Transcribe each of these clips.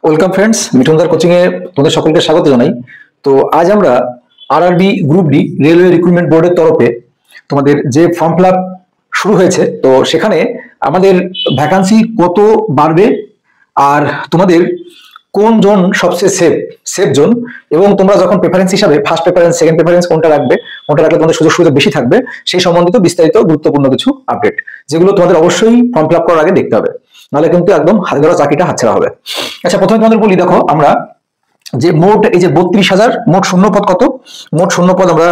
Welcome friends, মিঠুনদার coaching এ তোমাদের সকলকে স্বাগত জানাই। তো আজ আমরা RRB group D railway recruitment বোর্ডের তরফে তোমাদের যে ফর্ম ফিল আপ শুরু হয়েছে, তো সেখানে আমাদের ভ্যাকান্সি কত বাড়বে আর তোমাদের কোন জোন সবচেয়ে সেফ জোন, এবং তোমরা যখন প্রেফারেন্স হিসাবে ফার্স্ট প্রেফারেন্স সেকেন্ড প্রেফারেন্স কোনটা রাখবে, কোনটা রাখলে তোমাদের সুযোগ সুবিধা বেশি থাকবে, সেই সম্বন্ধিত বিস্তারিত গুরুত্বপূর্ণ কিছু আপডেট, যেগুলো তোমাদের অবশ্যই ফর্ম ফিল আপ করার আগে দেখতে হবে, নাহলে কিন্তু একদম হাতে ধরা চাকরিটা হাতছাড়া হবে। আচ্ছা, প্রথমে তোমাদের বলি, দেখো আমরা যে মোট এই যে 32,000 মোট শূন্যপদ কত? মোট শূন্যপদ আমরা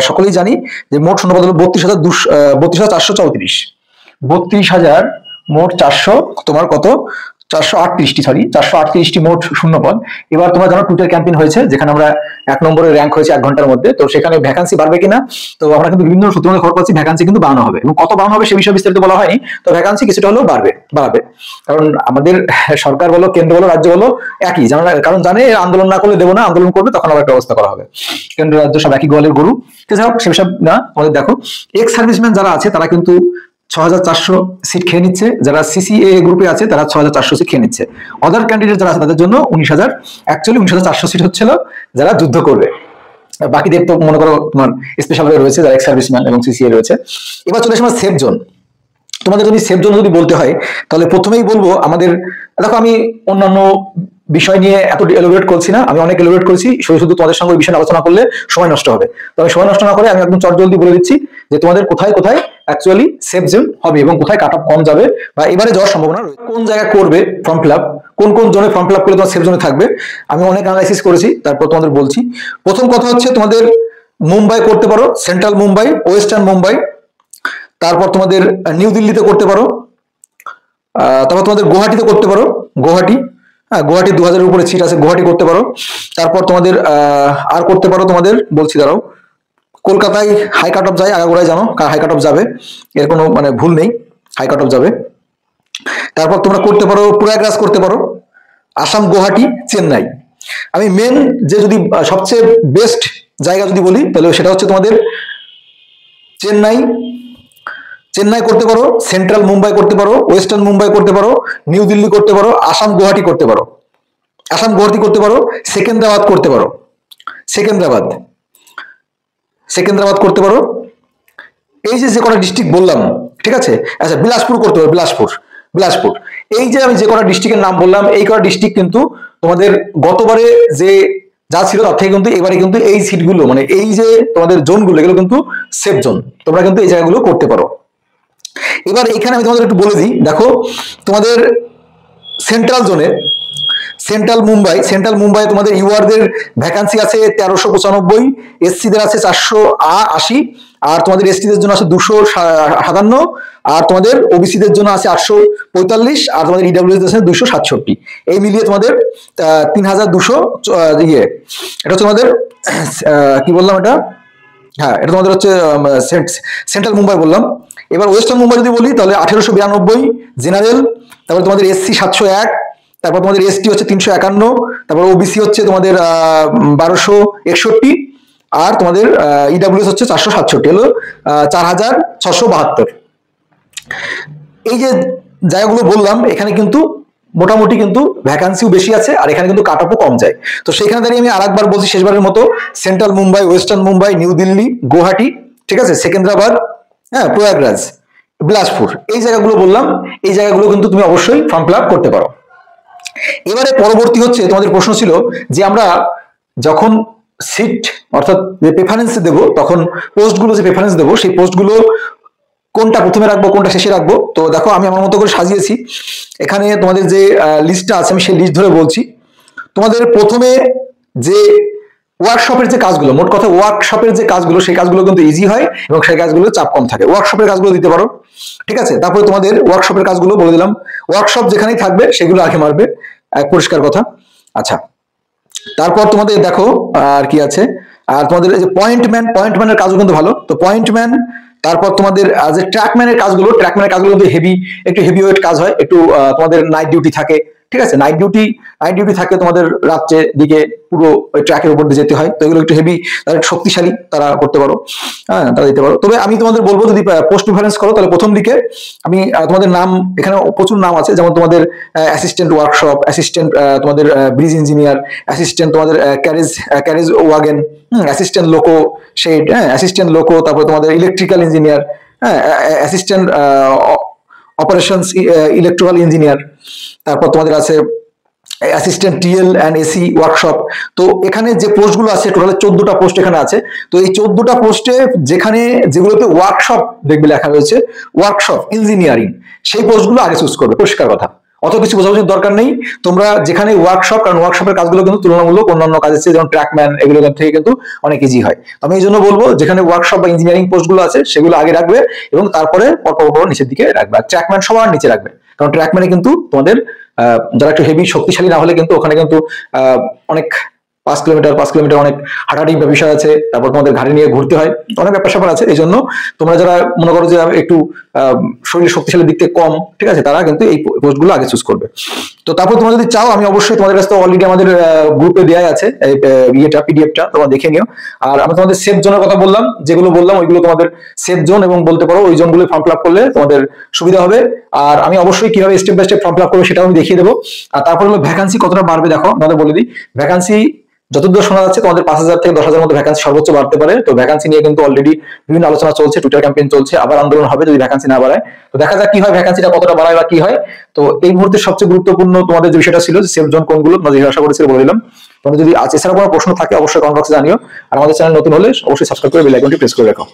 সকলেই জানি যে মোট শূন্যপদ হলো 32,434। 32,000 মোট 400 তোমার কত 438টি মোট শূন্যপদ। এবার তোমরা জানো টুইটার ক্যাম্পেইন হয়েছে, যেখানে আমরা 1 নম্বরে র্যাঙ্ক হয়েছে 1 ঘন্টার মধ্যে। তো সেখানে ভ্যাকান্সি বাড়বে কিনা, তো আমরা কিন্তু বিভিন্ন সূত্র খবর পাচ্ছি ভ্যাকান্সি কিন্তু বাড়ানো হবে, এবং কত বাড়ানো হবে সে বিষয়ে বিস্তারিত বলা হয়নি। তো ভ্যাকান্সি কিছুটা হলেও বাড়বে, কারণ আমাদের সরকার বলো, কেন্দ্র বলো, রাজ্য বলো একই, কারণ জানে আন্দোলন না করলে দেবো না, আন্দোলন করবে তখন আবার একটা ব্যবস্থা করা হবে। কেন্দ্র রাজ্য সব একই গোয়ালের গরু। যাই হোক, সে বিষয় না। তোমাদের দেখো এক্স সার্ভিসম্যান যারা আছে তারা কিন্তু 6,400 সিট খেয়ে নিচ্ছে, যারা সিসিএ গ্রুপে আছে তারা 6,400 সিট খেয়ে নিচ্ছে। আদার ক্যান্ডিডেট যারা আছে তাদের জন্য 19,400 সিট হচ্ছিল যারা যুদ্ধ করবে। বাকিদের তো মনে করো তোমার স্পেশাল হয়ে রয়েছে, যারা এক্স সার্ভিসম্যান এবং সিসিএ রয়েছে। এবার চলে আসে সেফ জোন। তোমাদের যদি সেফ জোন যদি বলতে হয়, তাহলে প্রথমেই বলবো আমাদের, দেখো আমি অন্যান্য বিষয় নিয়ে এত এলোবরেট করছি না, আমি অনেক এলোবরেট করেছি, শুধু তোমাদের সঙ্গে ওই বিষয়ে আলোচনা করলে সময় নষ্ট হবে। তো আমি সময় নষ্ট না করে আমি একদম চটজলদি বলে দিচ্ছি যে তোমাদের কোথায় কোথায় অ্যাকচুয়ালি সেফ জোন হবে এবং কোথায় কাট অফ কম যাবে বা এবারে যাওয়ার সম্ভাবনা রয়েছে, কোন জায়গায় করবে ফর্ম ফিল আপ, কোন কোন জোনে ফর্ম ফিল আপ করলে তোমার সেফ জোনে থাকবে। আমি অনেক অ্যানালাইসিস করেছি, তারপর তোমাদের বলছি। প্রথম কথা হচ্ছে তোমাদের মুম্বাই করতে পারো, সেন্ট্রাল মুম্বাই, ওয়েস্টার্ন মুম্বাই। তারপর তোমাদের নিউ দিল্লিতে করতে পারো, তারপর তোমাদের গুয়াহাটিতে করতে পারো, গুয়াহাটি, হ্যাঁ গুয়াহাটি 2000-এর উপরে সিট আছে, গুয়াহাটি করতে পারো। তারপর তোমাদের আর করতে পারো, তোমাদের বলছি দাঁড়াও, কলকাতায় হাই কাট অফ যায়, আগাগোড়ায় জানো হাই কাট অফ যাবে, এর কোনো মানে ভুল নেই, হাই কাট অফ যাবে। তারপর তোমরা করতে পারো প্রয়াগরাজ করতে পারো, আসাম, গুয়াহাটি, চেন্নাই। আমি মেন যে যদি সবচেয়ে বেস্ট জায়গা যদি বলি, তাহলে সেটা হচ্ছে তোমাদের চেন্নাই করতে পারো, সেন্ট্রাল মুম্বাই করতে পারো, ওয়েস্টার্ন মুম্বাই করতে পারো, নিউ দিল্লি করতে পারো, আসাম গুয়াহাটি করতে পারো, করতে পারো, সেকেন্দ্রাবাদ করতে পারো, সেকেন্দ্রাবাদ করতে পারো। এই যে কটা ডিস্ট্রিক্ট বললাম, ঠিক আছে। আচ্ছা, বিলাসপুর করতে পারো, বিলাসপুর। এই যে আমি যে কটা ডিস্ট্রিক্টের নাম বললাম, এই কটা ডিস্ট্রিক্ট কিন্তু তোমাদের গতবারে যে যা ছিল তার থেকে কিন্তু এবারে কিন্তু এই সিটগুলো, মানে এই যে তোমাদের জোনগুলো, এগুলো কিন্তু সেফ জোন, তোমরা কিন্তু এই জায়গাগুলো করতে পারো। এবার এখানে আমি তোমাদের একটু বলে দিই, দেখো তোমাদের সেন্ট্রাল জোনে, সেন্ট্রাল মুম্বাই তোমাদের ইউআরদের ভ্যাকান্সি আছে 1395, এসসিদের আছে 480, আর তোমাদের এসটিদের জন্য আছে 257, আর তোমাদের ওবিসিদের জন্য আছে 845, আর তোমাদের ইডব্লিউএস আছে 267। এই মিলিয়ে তোমাদের 3,200 এটা হচ্ছে তোমাদের কি বললাম এটা, হ্যাঁ এটা তোমাদের হচ্ছে সেন্ট্রাল মুম্বাই বললাম। এবার ওয়েস্টার্ন মুম্বাই যদি বলি, তাহলে 1892 জেনারেল, তারপর তোমাদের এসসি 701, তারপর তোমাদের এসটি হচ্ছে 351, তারপর ওবিসি হচ্ছে তোমাদের 1261, আর তোমাদের ইডব্লিউএস হচ্ছে 467, হলো 4,672। এই যে জায়গাগুলো বললাম, এখানে কিন্তু মোটামুটি কিন্তু ভ্যাকান্সিও বেশি আছে, আর এখানে কিন্তু কাট অফও কম যায়। তো সেখানে দাঁড়িয়ে আমি আরেকবার বলছি, শেষবারের মতো, central Mumbai, western Mumbai, new Delhi, Guwahati, ঠিক আছে, সেকেন্দ্রাবাদ, হ্যাঁ প্রয়াগরাজ, বিলাসপুর, এই জায়গাগুলো বললাম। এই জায়গাগুলো কিন্তু তুমি অবশ্যই ফর্ম ফিল আপ করতে পারো। এবারে পরবর্তী হচ্ছে তোমাদের প্রশ্ন ছিল যে আমরা যখন সিট অর্থাৎ যে প্রেফারেন্স দেবো, তখন পোস্টগুলো যে প্রেফারেন্স দেবো, সেই পোস্টগুলো কোনটা প্রথমে রাখবো, কোনটা শেষে রাখবো। তো দেখো আমি আমার মতো করে সাজিয়েছি, এখানে তোমাদের যে লিস্টটা আছে আমি সেই লিস্ট ধরে বলছি। তোমাদের প্রথমে যে ওয়ার্কশপের যে কাজগুলো, মোট কথা ওয়ার্কশপের যে কাজগুলো, সেই কাজগুলো কিন্তু ইজি হয় এবং সেই কাজগুলো চাপ কম থাকে, ওয়ার্কশপের কাজগুলো দিতে পারো, ঠিক আছে। তারপরে তোমাদের ওয়ার্কশপের কাজগুলো বলে দিলাম, ওয়ার্কশপ যেখানেই থাকবে সেগুলো আগে মারবে, পরিষ্কার কথা। আচ্ছা, তারপর তোমাদের দেখো আর কি আছে, আর তোমাদের যে পয়েন্টম্যানের কাজও কিন্তু ভালো। তো পয়েন্টম্যান, তারপর তোমাদের যে ট্র্যাকম্যানের কাজগুলো কিন্তু একটু হেভি ওয়েট কাজ হয়, একটু তোমাদের নাইট ডিউটি থাকে, ঠিক আছে। নাইট ডিউটি থাকে তোমাদের রাত্রে দিকে, পুরো ওই ট্র্যাকের উপর দিয়ে যেতে হয়, তো এগুলো একটু হেভি, তারা শক্তিশালী, তারা করতে পারো, হ্যাঁ তারা দিতে পারো। তবে আমি তোমাদের বলবো যদি পোস্ট প্রিফারেন্স করো তাহলে প্রথম দিকে আমি তোমাদের নাম, এখানে প্রচুর নাম আছে, যেমন তোমাদের অ্যাসিস্ট্যান্ট ওয়ার্কশপ, অ্যাসিস্ট্যান্ট তোমাদের ব্রিজ ইঞ্জিনিয়ার, অ্যাসিস্ট্যান্ট তোমাদের carriage wagon, assistant loco shed, হ্যাঁ অ্যাসিস্ট্যান্ট লোকো, তারপর তোমাদের ইলেকট্রিক্যাল ইঞ্জিনিয়ার, হ্যাঁ অ্যাসিস্ট্যান্ট অপারেশনস ইলেকট্রিক্যাল ইঞ্জিনিয়ার, তারপর তোমাদের আছে assistant TL and AC workshop. তো এখানে যে পোস্টগুলো আছে টোটাল 14টা পোস্ট এখানে আছে। তো এই 14টা পোস্টে যেখানে যেগুলোতে ওয়ার্কশপ দেখবে লেখা রয়েছে ওয়ার্কশপ ইঞ্জিনিয়ারিং, সেই পোস্টগুলো আগে চুজ করবে, পরিষ্কার কথা, অত কিছু বোঝাবুঝির দরকার নেই। তোমরা যেখানে ওয়ার্কশপ, কারণ ওয়ার্কশপের কাজগুলো কিন্তু তুলনামূলক অন্যান্য কাজের চেয়ে, যেমন ট্র্যাকম্যান এগুলো থেকে কিন্তু অনেক ইজি হয়। আমি এই জন্য বলবো যেখানে ওয়ার্কশপ বা ইঞ্জিনিয়ারিং পোস্টগুলো আছে সেগুলো আগে রাখবে, এবং তারপরে পরপর নিচের দিকে রাখবে। আর ট্র্যাকম্যান সবার নিচে রাখবে, কারণ ট্র্যাকম্যানে কিন্তু তোমাদের যারা একটু হেভি শক্তিশালী না হলে কিন্তু ওখানে কিন্তু অনেক 5 কিলোমিটার অনেক হাঁটাহাঁটি বিষয় আছে, তারপর তোমাদের গাড়ি নিয়ে ঘুরতে হয়, অনেক ব্যাপার স্যাপার আছে। এই জন্য তোমরা যারা মনে করো যে একটু শরীর শক্তিশালী দিক থেকে কম, ঠিক আছে, তারা কিন্তু এই পোস্টগুলো আগে চুজ করবে। তো তারপর তোমরা যদি চাও, আমি অবশ্যই তোমাদের কাছে অলরেডি আমাদের গ্রুপে দেওয়া আছে ইয়েটা, পিডিএফটা তোমরা দেখে নিও। আর আমি তোমাদের সেফ জোনের কথা বললাম, যেগুলো বললাম ওইগুলো তোমাদের সেফ জোন, এবং বলতে পারো ওই জোনগুলো ফর্ম ফিল আপ করলে তোমাদের সুবিধা হবে। আর আমি অবশ্যই কিভাবে step by step form fill up করবো সেটাও আমি দেখিয়ে দেবো। আর তারপর হলো ভ্যাকান্সি কতটা বাড়বে, দেখো তোমাদের বলে দিই, ভ্যাকান্সি যতদূর শোনা যাচ্ছে তোমাদের 5,000 থেকে 10,000 মধ্যে ভ্যাকান্সি সর্বোচ্চ বাড়তে পারে। তো ভ্যাকান্সি নিয়ে কিন্তু অলরেডি বিভিন্ন আলোচনা চলছে, টুইটার ক্যাম্পেইন চলছে, আবার আন্দোলন হবে যদি ভ্যাকান্সি না বাড়ায়। তো দেখা যাক কি হয়, ভ্যাকান্সিটা কতটা বাড়ায় বা কি হয়। তো এই মুহূর্তে সবচেয়ে গুরুত্বপূর্ণ তোমাদের যে বিষয়টা ছিল, সেফ জোন কোনগুলো, তোমাদের জিজ্ঞাসা করেছিল বলে দিলাম। তোমাদের যদি এছাড়া কোনো প্রশ্ন থাকে অবশ্যই কমেন্ট বক্সে জানিও। আর আমাদের চ্যানেল নতুন হলে অবশ্যই সাবস্ক্রাইব করে বেল আইকনটি প্রেস করে রাখো।